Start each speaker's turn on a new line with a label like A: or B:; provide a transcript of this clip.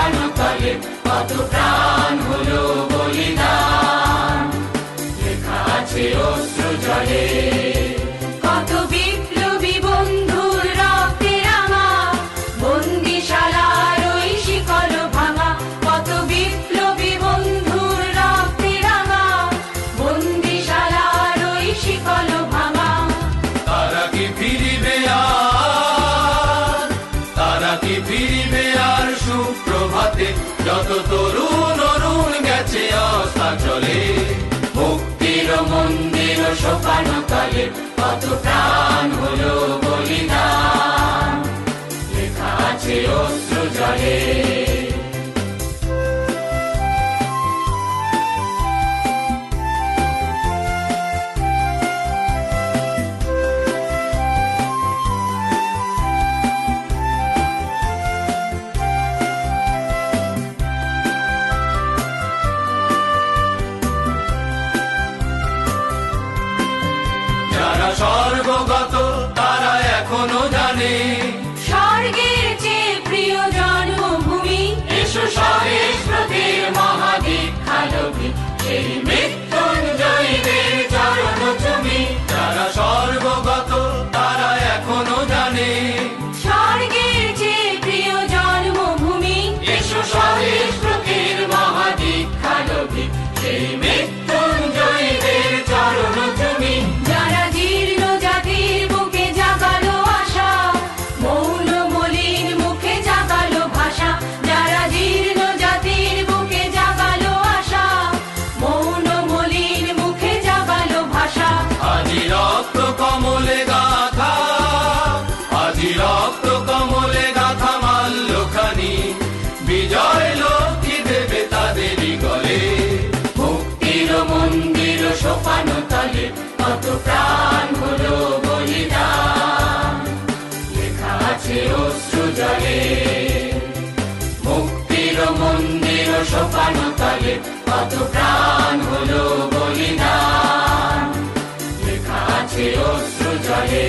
A: সোপানো তলে কত প্রাণ হলো বলিদান, লেখা আছে অশ্রু জলে। কত বিপ্লবী বন্ধুর রক্তে রাঙা বন্দিশালার ওই শিকল ভাঙা, কত বিপ্লবী বন্ধুর রক্তে রাঙা বন্দিশালার ওই শিকল ভাঙা।
B: তারা কি ফিরিবে আর, তারা কি ফিরিবে আর সুপ্রভাতে, যত তরুণ অরুণ গেছে অস্তাচলে।
A: মুক্তির মন্দির সোপানো তলে কত প্রাণ হলো বলিদান, লেখা আছে অশ্রু জলে।
B: যারা স্বর্গগত তারা এখনো জানে,
A: স্বর্গের চেয়ে প্রিয় জন্মভূমি, এসো স্বদেশ ব্রতের মহাদীক্ষালোভী, সেই মৃত্যুঞ্জয়ীদের চরণ চুমি।
B: যারা স্বর্গগত তারা এখনো জানে,
A: স্বর্গের চেয়ে প্রিয় জন্মভূমি, এসো স্বদেশ ব্রতের মহাদীক্ষালোভী, সেই মৃত্যুঞ্জয়ীদের চরণ চুমি। যারা জীর্ণ জাতির বুকে জাগালো আশা, মৌন মলিন মুখে জাগালো ভাষা, যারা জীর্ণ জাতির বুকে জাগালো আশা, মৌন মলিন মুখে জাগালো ভাষা।
B: আজি রক্ত কমলে গাথা, আজি রক্ত কমলে গাথা মাল্যখানি, বিজয় লক্ষ্মী দেবে তাদেরই গলে।
A: মুক্তির মন্দির সোপানো তলে কত প্রাণ হলো বলিদান, লেখা আছে অশ্রু জলে। মুক্তির মন্দির সোপানো তলে কত প্রাণ হলো বলিদান, লেখা আছে অশ্রু জলে।